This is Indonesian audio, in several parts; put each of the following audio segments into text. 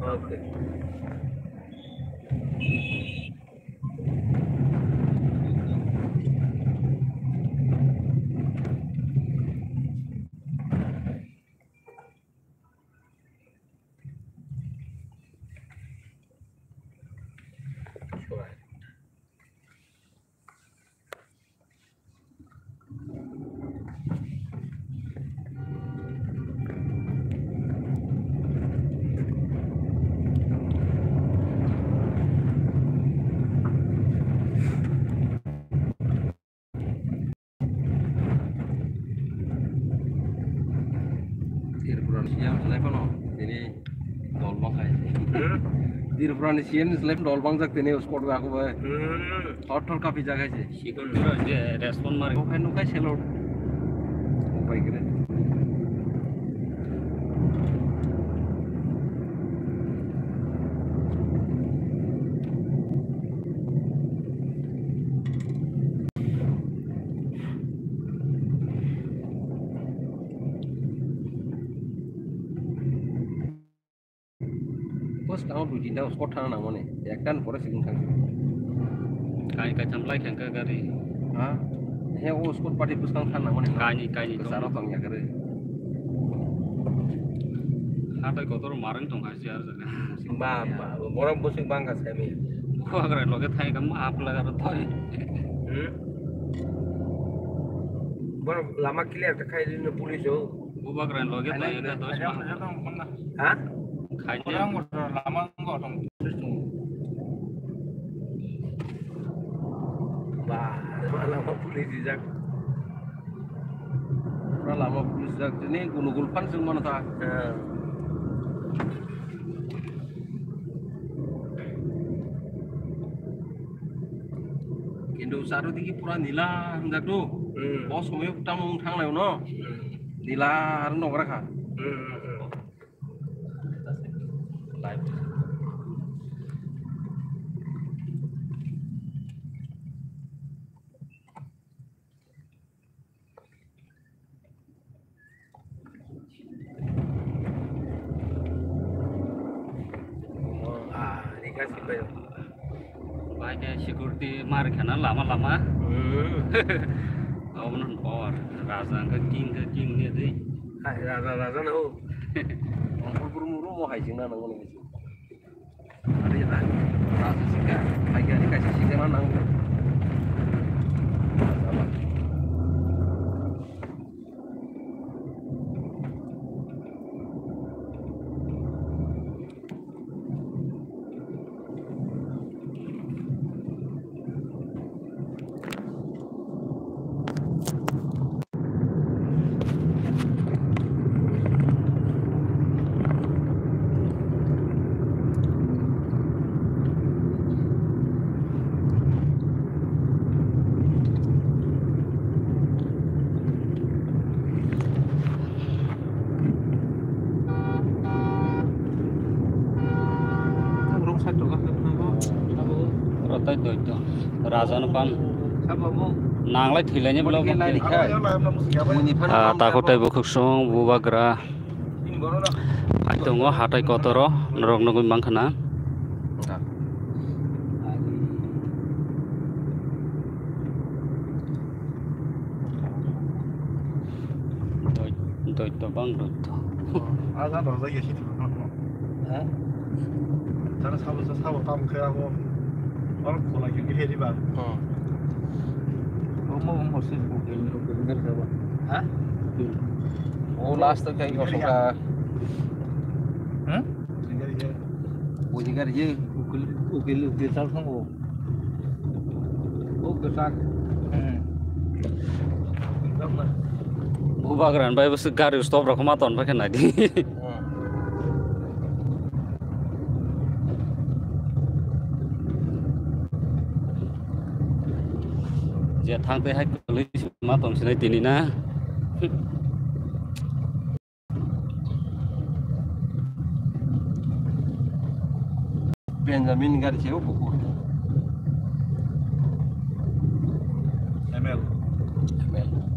Oke. Siang selip no, ini dolbang kayak. Dirfrani siang selip dolbang jak ini sport gak aku bae. Hotel kafe jaga sih. Sikon dulu aja respon mari. Kau nukai selot. Baik keren. Bos kamu dua dinda sport tanah nama nih. Ya kan forest sing kan. Kai camlai kan kagari. Hah? He o sport party bus kan nama nih. Kai Kesana bang ya kere. Hatai kotor marang tong hajar jaga. Sing bang, orang bos sing bang kas kami. Wah keren loket hai kamu apla karo toy. Baru lama clear terkait dengan polis yo. Buba keren loket hai ka tos. Hah? Kai orang udah lama enggak dong. Bah, lama polis jak. Lama polis jak ini gunung-gulpan semua nata. Indo saru tiki pura nila hendak tu. Bos kami tamu thang leu no. Nila har nong rakha. Live. Ini kasih bayo. Baiknya security mari kana lama-lama. Oh menon por raza ke king ni deh. Hai raza na ho. Buru-buru mau hai sing nang ngene iki. Ada ya kan. Raza sing ka. Hai ga dikasih sing nang. Rotai itu raza pan Sabamu nanglai thilanya belum. bunyi Takutai bukuk song bubagra. Aitongo hatai kotoro nerok nunggu mangkana. Itu bang itu. 아산 어서 계시죠. 저는 사고 다음 그하고 바로 콜라 경기 해리 봐. Mau sih bener coba. Hah? Oh last kayak kosong ka. Jadi Bunyi kan je ukil sal sang oh kesak. Bubagra bayi bus gari stop rakumaton pakai nadi. Dia thang teh hai polis matom sini tini na. Benjamin Garcia buku. ML. Emel.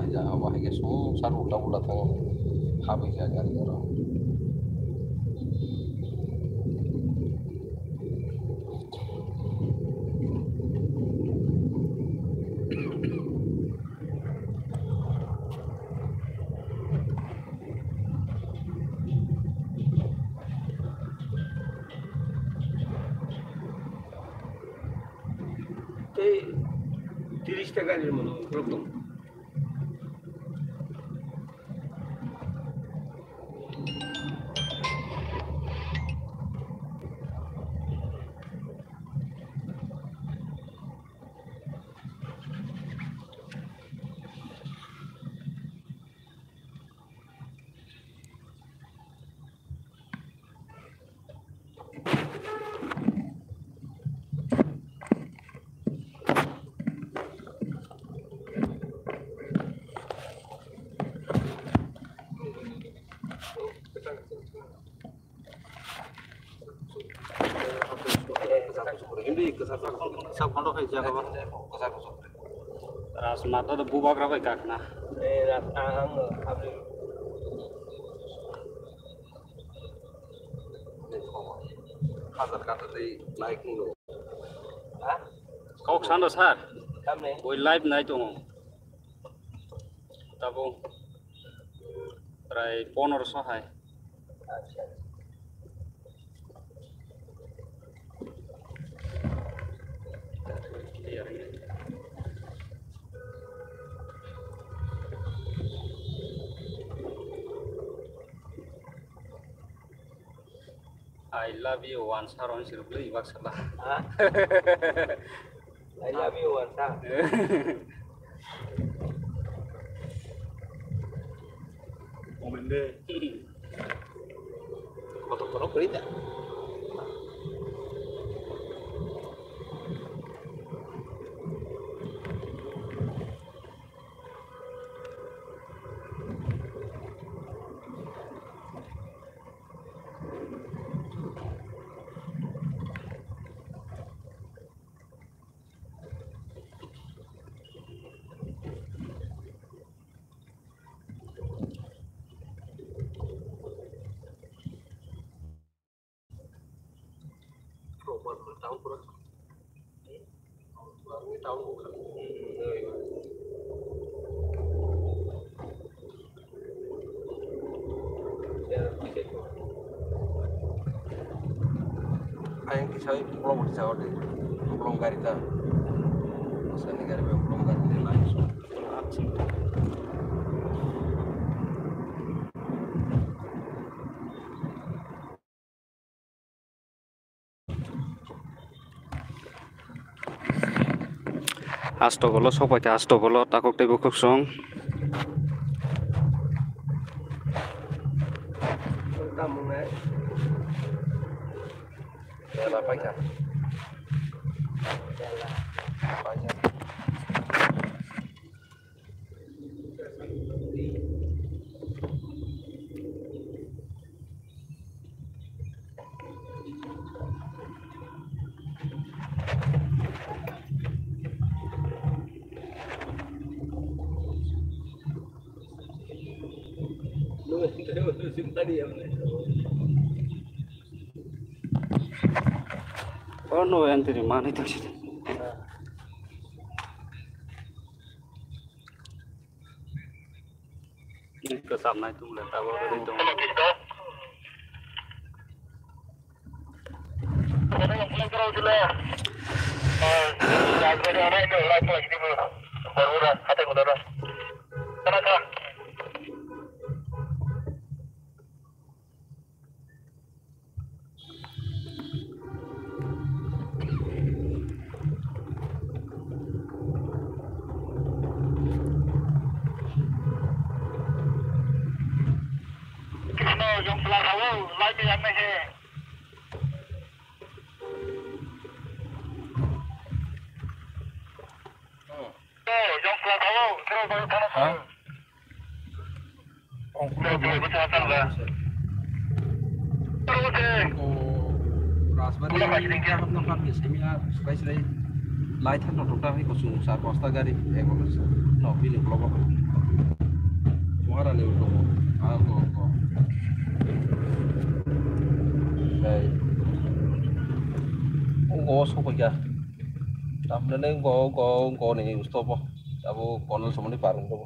aja awak iki semua saru udah tang habis ya kan orang tiris tagal mo rokto Rasmata tuh bubak rapai kakna. Hazard kata tadi naik dulu. Kau kesana sar? Kami. Boy live naik tuh. Tapi, try ponor sohai. I love you once around sirupli ibak salah. I love you once. Momen deh. Kotor-kotor kerja. Tahun kurang tahun bukan ayang kisah belum bisa deh belum garita masa negara belum garita langsung Asto bolo sopai ke asto bolo takok tebo kuksong. tamu nih ya apa ya banyak tadi ya Oh no yang terima nih tadi. Ini kesana itu mulai tahu dari itu. yang pulang terus dulu ya. Jago ada itu lagi di baru dah, hati mudah dah. Kenapa? lại cái anh này he dòng qua đâu theo vào thang Hả? Ông cũng theo vào cái thang là đâu thế Raspberry apa nampak biasanya sekali light kan untuk tahu kosong sar posta gari bagus no pilih kelompok suara nih untuk aku baik ngos kok ya tapi nih go nih stop aku konol semua nih parung tuh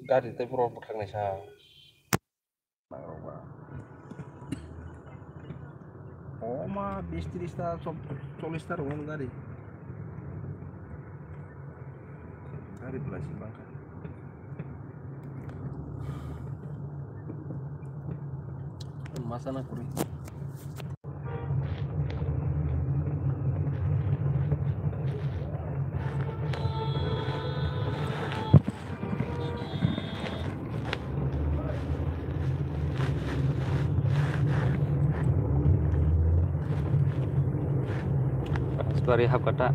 gari itu pro pegang nih sa oh mah bisnis solistar umum gari belasi bangka masa nak kuri Raspberry hap kata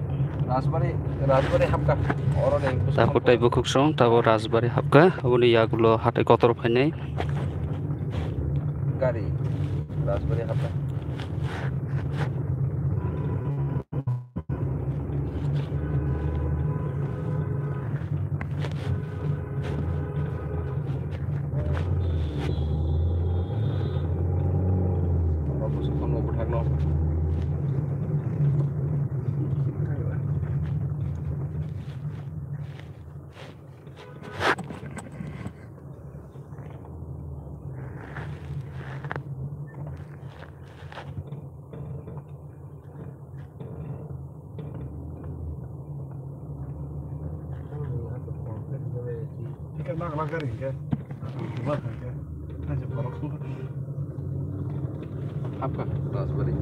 raspberry hapka orang yang tahu tai bukuk song tahu raspberry hap ka abuni ya gulo hatai kotor phane gari raspberry hapka Ikan nak gari ke? Buat ke? Aja kalau sudah. Hapka raspberry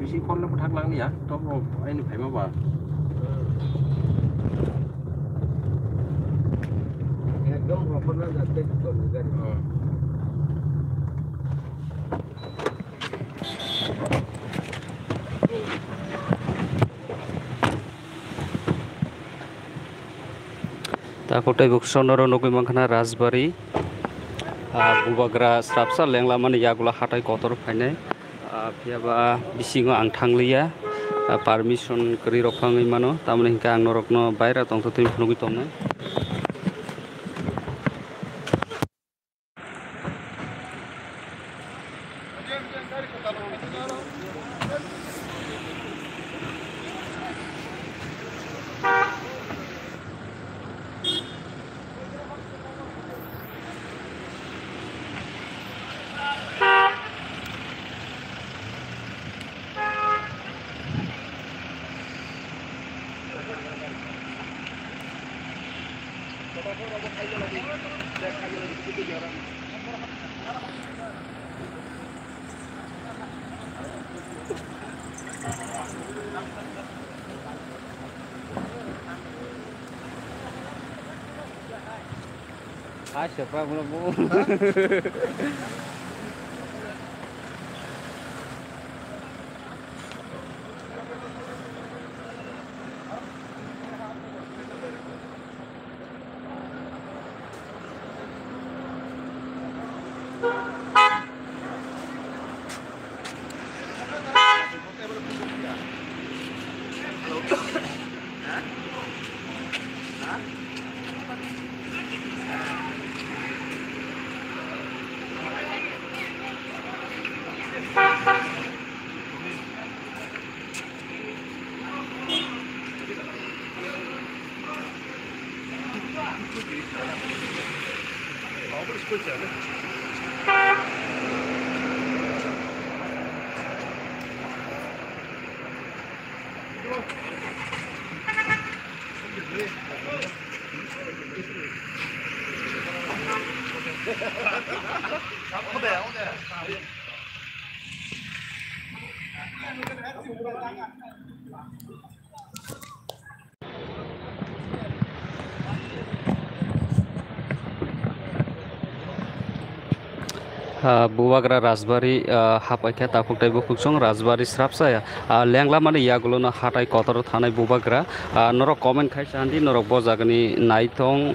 isi kon nó thắc lăng đi à top rồi anh phải mà vào Ekdom apa nak jadi betul gari. tahu tai bukuk song noro nukui mangkana raspberry bubagra srapsa lenglaman ya gulo hatai kotor phane biaba bisingo ang thanglia permission kri rokhangai mano tamne hingka ang norokno baira tongto tin phunugui tongnai siapa belum bubagra rajbari hapaikha tapuktai bukuksong rajbari srapsaya lengla mane yagulo na hatai kotor thanai bubagra norok comment khaisa handi norok bojagani naitong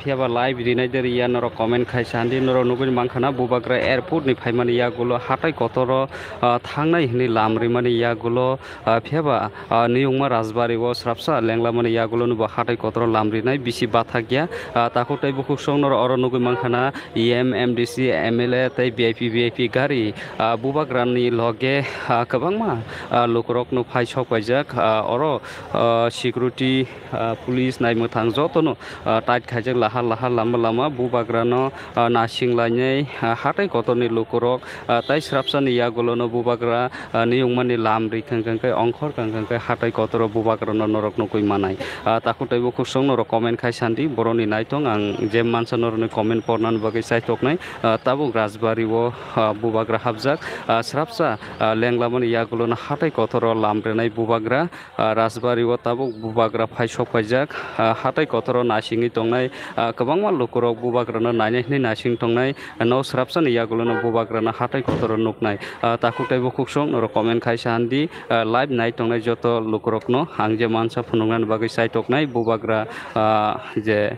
phiaba live rinai der ya norok comment khaisa handi norok nugui mankhana bubagra airport ni phaimani yagulo hatai kotor thangnai hini lamri mane yagulo phiaba niyungma rajbari o srapsa lengla mane yagulo no hatai kotor lamri nai bisi bathakya tapuktai bukuksong norok oro nugui mankhana MDC MLA tei VIP gari bubagrani loge kabangma lukrok no phaisok paijak oro security police nai muthang jotono tait khaijak lahar lama bubagrano nasing lainai hatai kotorni lukrok tai srapsani yagolono bubagra niyungmani lamri khangkhangkai ongkhor khangkhangkai hatai kotor bubagrano norok no koi manai takutai bo khusong norok comment khaisandi boroni naitong ang je mansa noroni comment pornan bagai saitoknai tabuk rajbari o bubagra habjak srapsa lenglamani yagulo na hatai kotor lamrenai bubagra rajbari o tabuk bubagra phaisok paijak hatai kotor nasingi tongnai kwbangma lukurok bubagra no nainai nasing tongnai no srapsa ni yagulo na bubagra na hatai kotor nuknai takutai bo khuksong noro comment khaisa handi live nai tongnai joto lukurok no angje mansa phunungnan bagai saitoknai bubagra je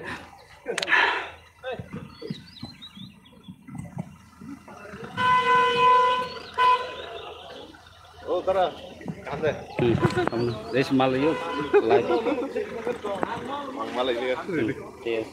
Oh, tara. Kande. Des malayo live Mang malay ni kan. yes